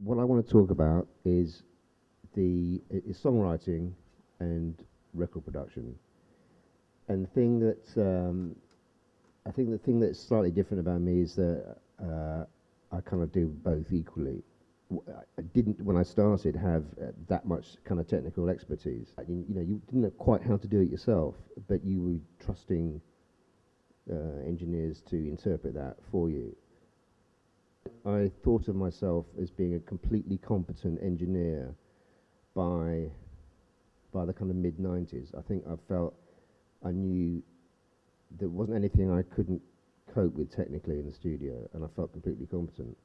what I want to talk about is is songwriting and record production. And the thing that I think the thing that's slightly different about me is that I kind of do both equally. I didn't, when I started, have that much kind of technical expertise. You know, you didn't know quite how to do it yourself, but you were trusting engineers to interpret that for you. I thought of myself as being a completely competent engineer by the kind of mid-90s. I think I felt I knew there wasn't anything I couldn't cope with technically in the studio, and I felt completely competent.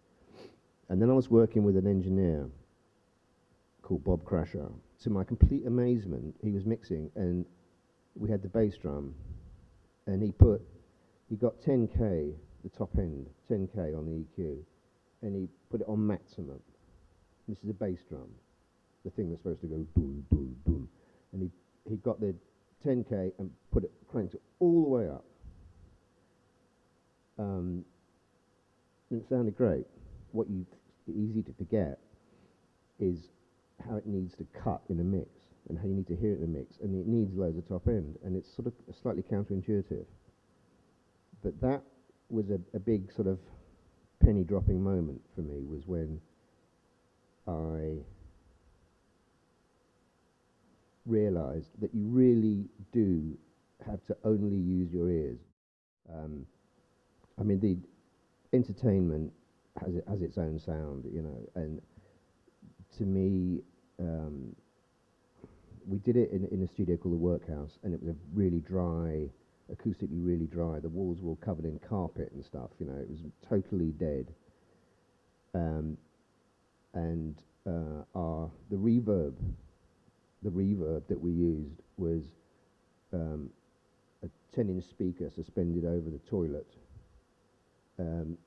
And then I was working with an engineer called Bob Crasher. To my complete amazement, he was mixing, and we had the bass drum, and he got 10K, the top end, 10K on the EQ, and he put it on maximum. This is a bass drum, the thing that's supposed to go boom, boom, boom. And he got the 10K and cranked it all the way up. And it sounded great. What easy to forget is how it needs to cut in a mix and how you need to hear it in a mix, and it needs loads of top end, and it's sort of slightly counterintuitive. But that was a big sort of penny dropping moment for me, was when I realized that you really do have to only use your ears. I mean, the entertainment has its own sound, you know, and to me, we did it in a studio called the Workhouse, and it was a really dry, acoustically really dry. The walls were all covered in carpet and stuff, you know, it was totally dead. And the reverb that we used was a 10-inch speaker suspended over the toilet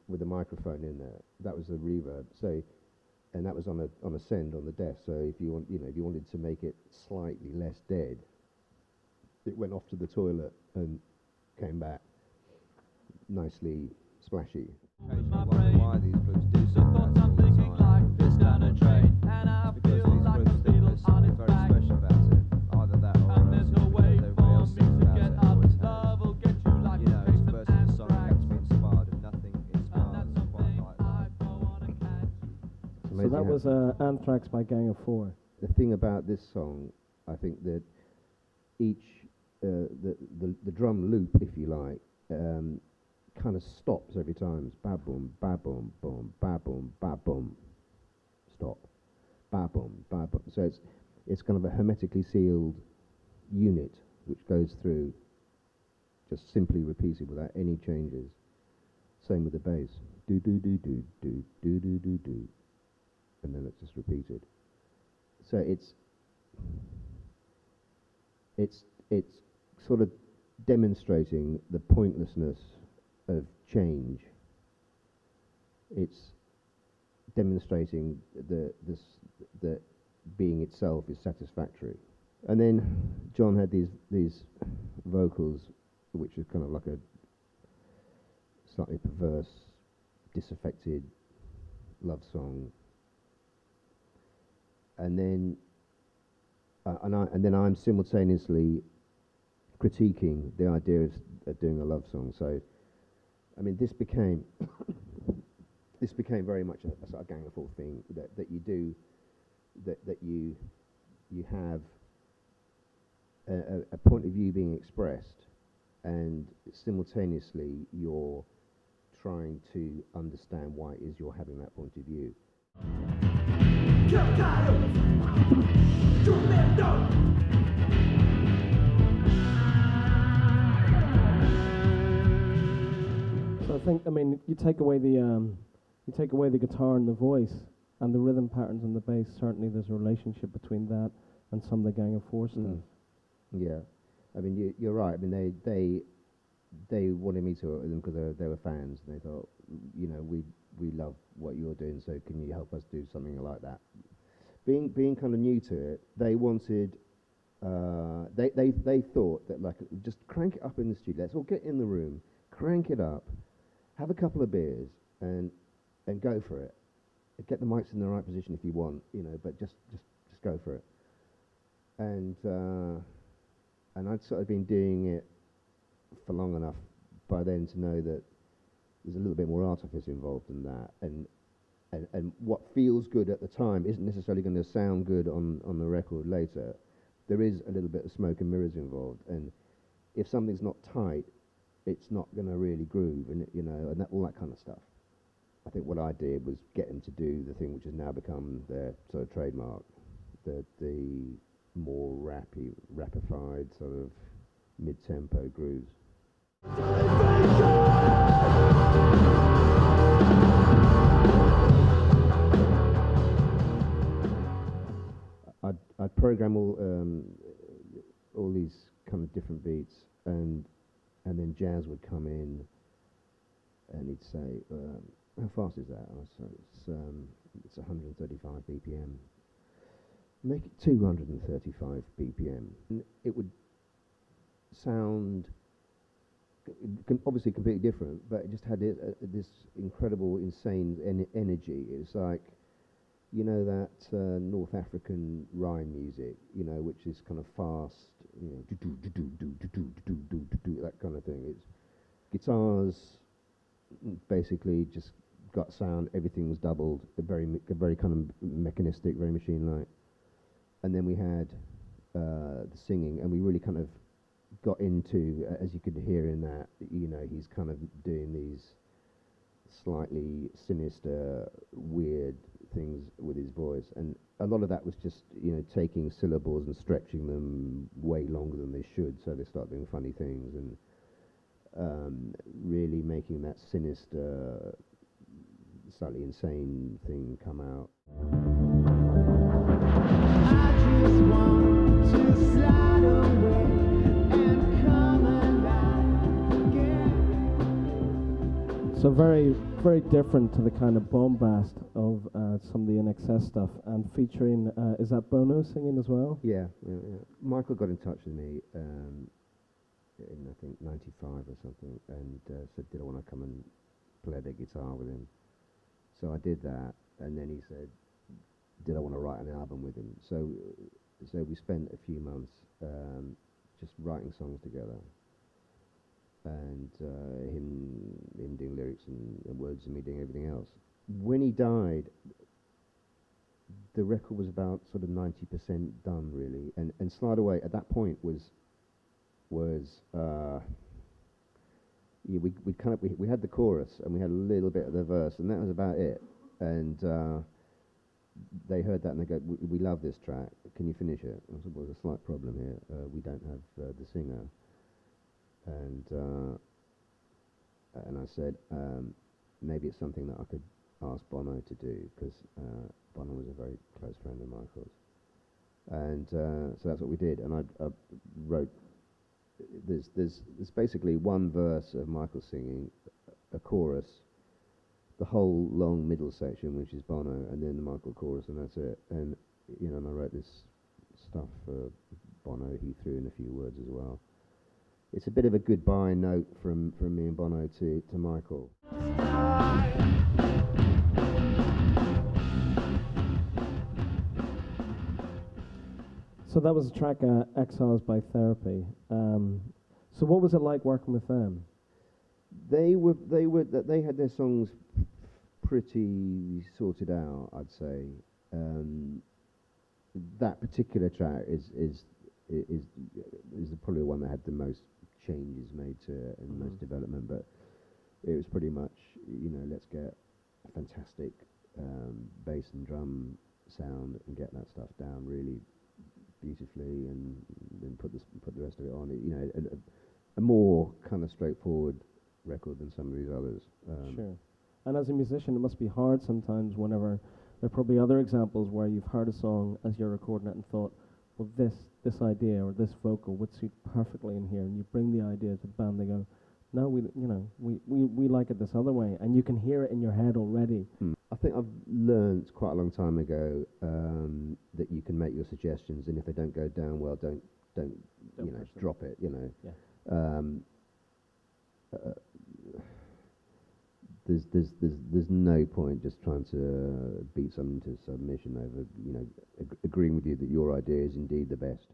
with a microphone in there. That was the reverb. So, and that was on a send on the desk. So if you wanted to make it slightly less dead, it went off to the toilet and came back nicely splashy. Why these groups do something all the time. This down a train, and I feel like a beetle on its very special about it. Either that or and there's no way for me to get up. Love will get you like a piece of anthrax. So that was Anthrax by Gang of Four. The thing about this song, I think that each the drum loop, if you like, kind of stops every time. It's ba boom, ba boom, boom, ba boom, ba boom, stop, ba boom, ba boom. So it's kind of a hermetically sealed unit which goes through, just simply repeated without any changes. Same with the bass, do do do do do do do do do, and then it's just repeated. So it's sort of demonstrating the pointlessness of change. It's demonstrating that being itself is satisfactory. And then John had these vocals, which is kind of like a slightly perverse, disaffected love song. And then I'm simultaneously critiquing the idea of doing a love song. So, I mean, this became very much a sort of Gang of Four thing that you do, that you have a point of view being expressed, and simultaneously you're trying to understand why it is you're having that point of view. So I think, I mean, you take away the guitar and the voice and the rhythm patterns and the bass. Certainly, there's a relationship between that and some of the Gang of Four stuff. Yeah, I mean, you're right. I mean, they wanted me to work with them because they were fans, and they thought, you know, we love what you're doing, so can you help us do something like that? Being kind of new to it, they wanted, they thought that, like, just crank it up in the studio. Let's all get in the room, crank it up, have a couple of beers, and go for it. get the mics in the right position if you want, you know, but just go for it. And I'd sort of been doing it for long enough by then to know that there's a little bit more artifice involved in that, and what feels good at the time isn't necessarily going to sound good on the record later. There is a little bit of smoke and mirrors involved, and if something's not tight, it's not going to really groove, and you know, and all that kind of stuff. I think what I did was get them to do the thing which has now become their sort of trademark, the more rapified sort of mid-tempo grooves. I'd program all these kind of different beats, and then Jazz would come in, and he'd say, "How fast is that?" I said, "It's 135 BPM." Make it 235 BPM. And it would sound obviously completely different, but it just had this incredible, insane energy. It's like, you know, that North African rhyme music, you know, which is kind of fast, you know, that kind of thing. It's guitars basically just got sound. Everything was doubled, very kind of mechanistic, very machine-like. And then we had the singing, and we really kind of got into, as you could hear in that, you know, he's kind of doing these slightly sinister, weird things with his voice, and a lot of that was just, you know, taking syllables and stretching them way longer than they should, so they start doing funny things, and really making that sinister, slightly insane thing come out. I just want to slide away and come alive again. So very, very different to the kind of bombast of some of the NXS stuff, and featuring, is that Bono singing as well? Yeah. Michael got in touch with me in, I think, 95 or something, and said, did I want to come and play the guitar with him? So I did that, and then he said, did I want to write an album with him? So we spent a few months just writing songs together, and him doing lyrics and words, and me doing everything else. When he died, the record was about sort of 90% done, really, and Slide Away at that point was we had the chorus and we had a little bit of the verse, and that was about it. And they heard that and they go, we love this track, can you finish it? I said, well, there's a slight problem here, we don't have the singer. And I said, maybe it's something that I could ask Bono to do, because Bono was a very close friend of Michael's. And so that's what we did, and I wrote, there's basically one verse of Michael singing, a chorus, the whole long middle section, which is Bono, and then the Michael chorus, and that's it. And you know, and I wrote this stuff for Bono. He threw in a few words as well. It's a bit of a goodbye note from me and Bono to Michael. So that was the track Exiles by Therapy. So what was it like working with them? They had their songs pretty sorted out, I'd say. That particular track is probably the one that had the most changes made to it and most development, but it was pretty much, you know, let's get a fantastic bass and drum sound and get that stuff down really beautifully, and then put the rest of it on. You know, a more kind of straightforward record than some of these others. Sure. And as a musician, it must be hard sometimes whenever there are probably other examples where you've heard a song as you're recording it and thought, well, this idea or this vocal would suit perfectly in here, and you bring the idea to the band. They go, no, we like it this other way, and you can hear it in your head already. I think I've learned quite a long time ago that you can make your suggestions, and if they don't go down well, don't you know, drop it. You know. Yeah. there's no point just trying to beat someone into submission over, agreeing with you that your idea is indeed the best.